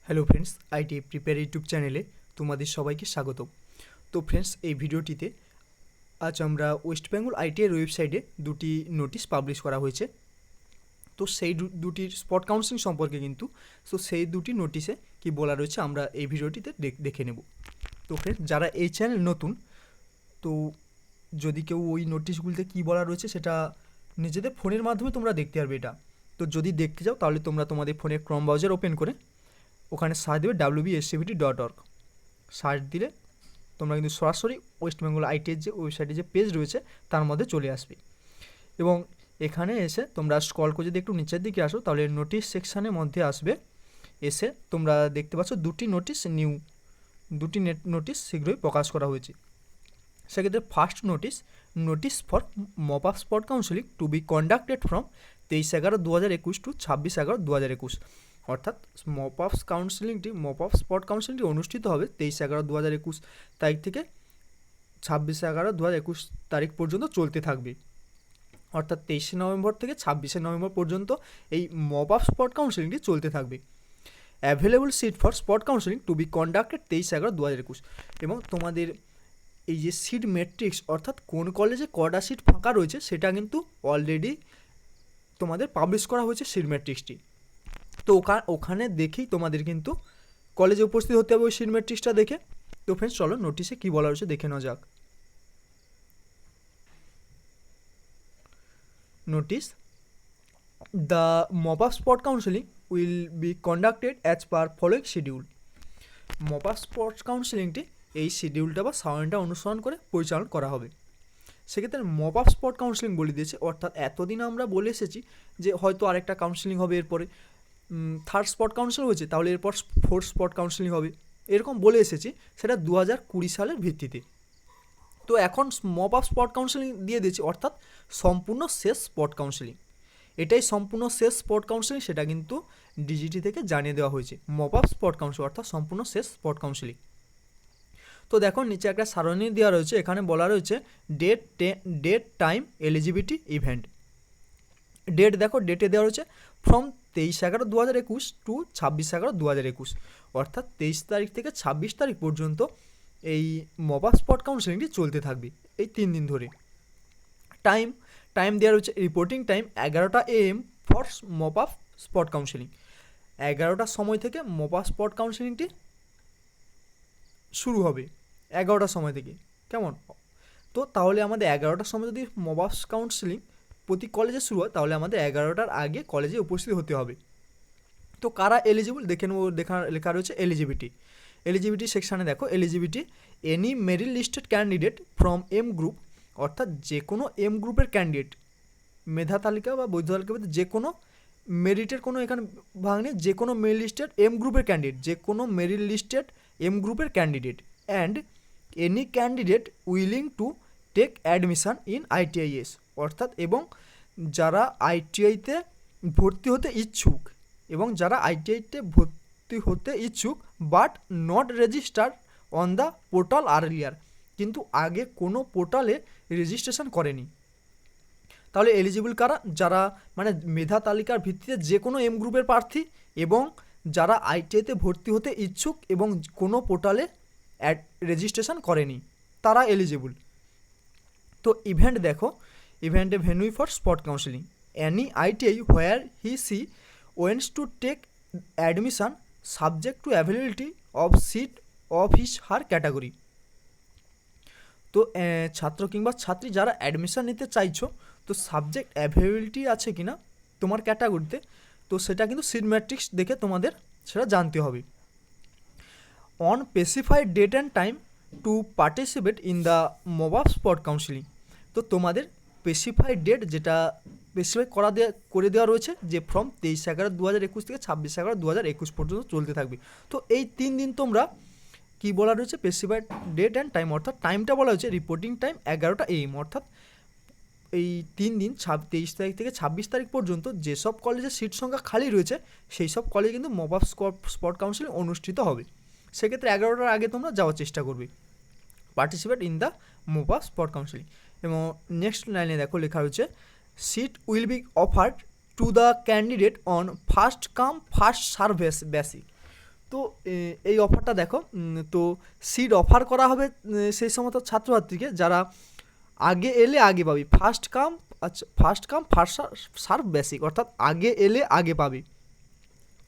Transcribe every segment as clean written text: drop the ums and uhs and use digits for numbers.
Hello friends, IT prepare YouTube চ্যানেলে তোমাদের সবাইকে স্বাগত। তো ফ্রেন্ডস, এই ভিডিওটিতে আজ আমরা ওয়েস্ট বেঙ্গল আইটিআইয়ের ওয়েবসাইটে দুটি নোটিশ পাবলিশ করা হয়েছে। তো সেই দুটির স্পট কাউন্সিলিং সম্পর্কে কিন্তু সেই দুটি নোটিশে কি বলা রয়েছে আমরা এই ভিডিওটিতে দেখে নেব। তো ফ্রেন্ডস, যারা এই চ্যানেল নতুন, তো যদি কেউ ওই নোটিশগুলিতে কী বলা রয়েছে সেটা নিজেদের ফোনের মাধ্যমে তোমরা দেখতে পারবে। এটা তো যদি দেখতে যাও তাহলে তোমরা তোমাদের ফোনে ক্রোম ব্রাউজার ওপেন করে ওখানে সার্চ দেবে wbscvt.org। সার্চ দিলে তোমরা কিন্তু সরাসরি ওয়েস্ট বেঙ্গল আইটির যে ওয়েবসাইটে যে পেজ রয়েছে তার মধ্যে চলে আসবে। এবং এখানে এসে তোমরা স্ক্রল করে যদি একটু নিচের দিকে আসো তাহলে নোটিশ সেকশানের মধ্যে আসবে। এসে তোমরা দেখতে পাচ্ছ দুটি নোটিশ শীঘ্রই প্রকাশ করা হয়েছে। সেক্ষেত্রে first notice for mop up spot counselling to be conducted from 23/11/2021 to 26/11/2021। অর্থাৎ মপ আপ স্পট কাউন্সিলিংটি অনুষ্ঠিত হবে 23/11/2021 তারিখ থেকে 26/11/2021 তারিখ পর্যন্ত চলতে থাকবে। অর্থাৎ 23শে নভেম্বর থেকে 26শে নভেম্বর পর্যন্ত এই মপ আপ স্পট কাউন্সিলিংটি চলতে থাকবে। Available seat for spot counselling to be conducted 23/11/2021। এবং তোমাদের এই যে সিট ম্যাট্রিক্স, অর্থাৎ কোন কলেজে কটা সিট ফাঁকা রয়েছে সেটা কিন্তু অলরেডি তোমাদের পাবলিশ করা হয়েছে সিট ম্যাট্রিক্সটি। তো ওখানে দেখেই তোমাদের কিন্তু কলেজে উপস্থিত হতে হবে ওই সিট ম্যাট্রিক্সটা দেখে। তো ফ্রেন্ডস, চলো নোটিশে কী বলা রয়েছে দেখে নেওয়া যাক। Notice: the mop up spot counselling will be conducted as per following schedule. Mop up spot কাউন্সিলিংটি এই শিডিউলটা বা সারণীটা অনুসরণ করে পরিচালনা করা হবে। সেক্ষেত্রে মপ আপ স্পট কাউন্সিলিং বলে দিয়েছে, অর্থাৎ এতদিন আমরা বলে এসেছি যে হয়তো আরেকটা কাউন্সিলিং হবে, এরপরে থার্ড স্পট কাউন্সিলিং হয়েছে তাহলে এরপর ফোর্থ স্পট কাউন্সিলিং হবে, এরকম বলে এসেছি। সেটা 2020 সালের ভিত্তিতে। তো এখন মপ আপ স্পট কাউন্সিলিং দিয়ে দিয়েছে, অর্থাৎ সম্পূর্ণ শেষ স্পট কাউন্সিলিং। এটাই সম্পূর্ণ শেষ স্পট কাউন্সিলিং, সেটা কিন্তু ডিজিটি থেকে জানিয়ে দেওয়া হয়েছে। মপ আপ স্পট কাউন্সিলিং অর্থাৎ সম্পূর্ণ শেষ স্পট কাউন্সিলিং। তো দেখো নিচে একটা সারণী দেওয়া রয়েছে, এখানে বলা রয়েছে ডেট টাইম এলিজিবিলিটি ইভেন্ট। দেখো ডেটে দেওয়া রয়েছে ফ্রম 23/11/2021 টু 26/11/2021। অর্থাৎ 23 তারিখ থেকে 26 তারিখ পর্যন্ত এই মপ আপ স্পট কাউন্সিলিংটি চলতে থাকবে এই 3 দিন ধরে। টাইম দেওয়া রয়েছে রিপোর্টিং টাইম 11টা AM for mop up spot counselling. 11টার সময় থেকে মপ আপ স্পট কাউন্সিলিংটি শুরু হবে, 11টার সময় থেকে। কেমন? তো তাহলে আমাদের 11টার সময় যদি মপ আপ কাউন্সিলিং প্রতি কলেজে শুরু হয় তাহলে আমাদের 11টার আগে কলেজে উপস্থিত হতে হবে। তো কারা এলিজিবল দেখে নেব। লেখা রয়েছে এলিজিবিলিটি সেকশানে। দেখো eligibility: any merit listed candidate from M group. অর্থাৎ যে কোনো এম গ্রুপের ক্যান্ডিডেট, মেধা তালিকা বা বৈধ তালিকা যে কোনো মেরিটের কোনো এখানে ভাগ নেই, যে কোনো মেরিট লিস্টেড এম গ্রুপের ক্যান্ডিডেট, যে কোনো মেরিট লিস্টেড এম গ্রুপের candidate and any candidate willing to take admission in ITIS। অর্থাৎ এবং যারা ITIতে ভর্তি হতে ইচ্ছুক but not register on the portal earlier, কিন্তু আগে কোনো পোর্টালে রেজিস্ট্রেশন করেনি। তাহলে এলিজিবল কারা? যারা মানে মেধা তালিকার ভিত্তিতে যে কোনো এম গ্রুপের প্রার্থী এবং যারা ITIতে ভর্তি হতে ইচ্ছুক এবং কোনো পোর্টালে রেজিস্ট্রেশন করেনি, তারা এলিজিবল। তো ইভেন্ট দেখো, ইভেন্টে venue for spot counselling any ITI where she wants to take admission subject to availability of seat of his her category. তো ছাত্র কিংবা ছাত্রী যারা অ্যাডমিশন নিতে চাইছো, তো সাবজেক্ট অ্যাভেলেবিলিটি আছে কি না তোমার ক্যাটাগরিতে, তো সেটা কিন্তু সিট ম্যাট্রিক্স দেখে তোমাদের সেটা জানতে হবে। On specified date and time to participate in the mop up spot counselling. তো তোমাদের স্পেসিফাইড ডেট যেটা স্পেসিফাই করে দেওয়া রয়েছে যে ফ্রম 23/11/2021 থেকে 26/11/2021 পর্যন্ত চলতে থাকবে। তো এই 3 দিন তোমরা কি বলা রয়েছে স্পেসিফাইড ডেট অ্যান্ড টাইম, অর্থাৎ টাইমটা বলা হয়েছে রিপোর্টিং টাইম 11টা AM। অর্থাৎ এই 3 দিন 23 তারিখ থেকে 26 তারিখ পর্যন্ত যেসব কলেজের সিট সংখ্যা খালি রয়েছে সেই সব কলেজে কিন্তু মপ আপ স্পট কাউন্সিলিং অনুষ্ঠিত হবে। সেক্ষেত্রে 11টার আগে তোমরা যাওয়ার চেষ্টা করবে, participate in the mop up spot counselling. এবং নেক্সট লাইনে দেখো লেখা রয়েছে seat will be offered to the candidate on first come first serve basic. তো এই অফারটা দেখো, তো সিট অফার করা হবে সেই সমস্ত ছাত্রছাত্রীকে যারা আগে এলে আগে পাবি, first come first serve basic, অর্থাৎ আগে এলে আগে পাবি,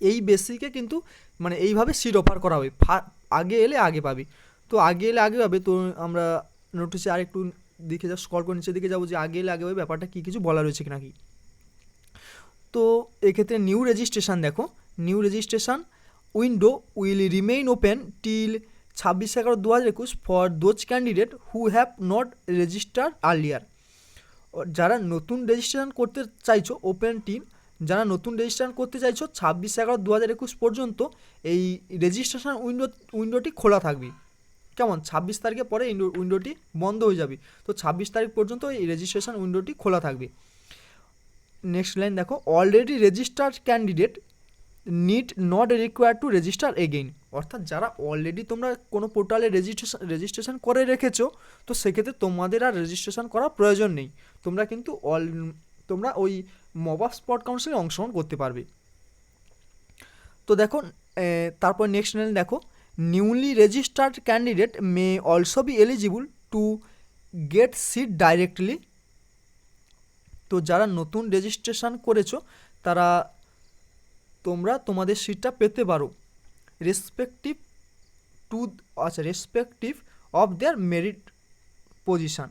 এই বেসিকে কিন্তু মানে এইভাবে সিট অফার করা হবে, আগে এলে আগে পাবি। তো আগে এলে আগে পাবে, তো আমরা নোটিশে আর একটু দিকে যা স্ক্রল করে নিচের দিকে যাবো যে আগে এলে আগে পাবে ব্যাপারটা কী কিছু বলা রয়েছে কি নাকি। তো এক্ষেত্রে নিউ রেজিস্ট্রেশন দেখো, new registration window will remain open till 26/11/2021 for those candidate who have not register earlier. যারা নতুন রেজিস্ট্রেশন করতে চাইছো, ওপেন টিম যারা নতুন রেজিস্ট্রেশন করতে চাইছো 26/11/2021 পর্যন্ত এই রেজিস্ট্রেশন উইন্ডোটি খোলা থাকবে। কেমন, 26 তারিখের পরে উইন্ডোটি বন্ধ হয়ে যাবে, তো 26 তারিখ পর্যন্ত এই রেজিস্ট্রেশন উইন্ডোটি খোলা থাকবে। নেক্সট লাইন দেখো, already registered candidate need not required to register again. অর্থাৎ যারা অলরেডি তোমরা কোনো পোর্টালে রেজিস্ট্রেশন করে রেখেছো, তো সেক্ষেত্রে তোমাদের আর রেজিস্ট্রেশন করার প্রয়োজন নেই, তোমরা কিন্তু তোমরা ওই মব অফ স্পট কাউন্সিলে অংশগ্রহণ করতে পারবে। তো দেখো তারপর নেক্সট লাইন দেখো, newly registered candidate may also be eligible to get seat directly. তো যারা নতুন রেজিস্ট্রেশন করেছো তারা তোমরা তোমাদের সিটটা পেতে পারো respective of their merit position.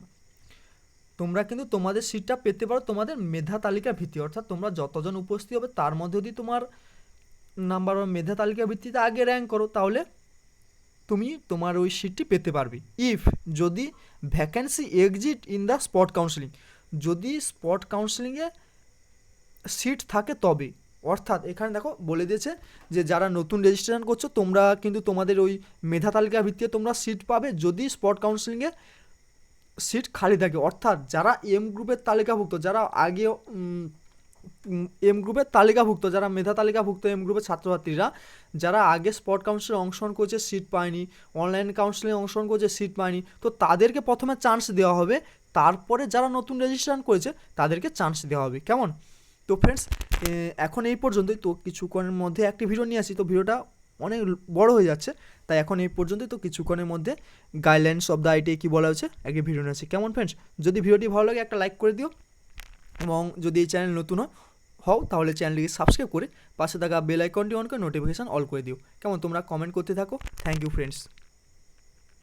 তোমরা কিন্তু তোমাদের সিটটা পেতে পারো তোমাদের মেধা তালিকার ভিত্তি, অর্থাৎ তোমরা যতজন উপস্থিত হবে তার মধ্যে যদি তোমার নাম্বার বা মেধা তালিকার ভিত্তিতে আগে র্যাঙ্ক করো, তাহলে তুমি তোমার ওই সিটটি পেতে পারবে। ইফ যদি vacancy exit in the spot counselling, যদি স্পট কাউন্সিলিংয়ে সিট থাকে তবে। অর্থাৎ এখানে দেখো বলে দিয়েছে যে যারা নতুন রেজিস্ট্রেশন করছো তোমরা কিন্তু তোমাদের ওই মেধা তালিকার ভিত্তিতে তোমরা সিট পাবে যদি স্পট কাউন্সিলিংয়ে সিট খালি থাকে। অর্থাৎ যারা এম গ্রুপের তালিকাভুক্ত, যারা আগে এম গ্রুপের তালিকাভুক্ত, যারা মেধা তালিকাভুক্ত এম গ্রুপের ছাত্রছাত্রীরা যারা আগে স্পট কাউন্সিলে অংশগ্রহণ করেছে সিট পায়নি, অনলাইন কাউন্সিলে অংশগ্রহণ করেছে সিট পায়নি, তো তাদেরকে প্রথমে চান্স দেওয়া হবে, তারপরে যারা নতুন রেজিস্ট্রেশন করেছে তাদেরকে চান্স দেওয়া হবে। কেমন? তো ফ্রেন্ডস এখন এই পর্যন্তই। তো কিছুক্ষণের মধ্যে একটি ভিডিও নিয়ে আসি, তো ভিডিওটা অনেক বড় হয়ে যাচ্ছে, তাই এখন এই পর্যন্তই। তো কিছুক্ষণের মধ্যে গাইডলাইন্স অফ দ্য আইটিআই কী বলা হয়েছে একটি ভিডিও নিয়ে আসি। কেমন ফ্রেন্ডস? যদি ভিডিওটি ভালো লাগে একটা লাইক করে দিও, এবং যদি এই চ্যানেল নতুন হও তাহলে চ্যানেলটিকে সাবস্ক্রাইব করে পাশে থাকা বেল আইকনটি অন করে নোটিফিকেশান অল করে দিও। কেমন? তোমরা কমেন্ট করতে থাকো। Thank you friends.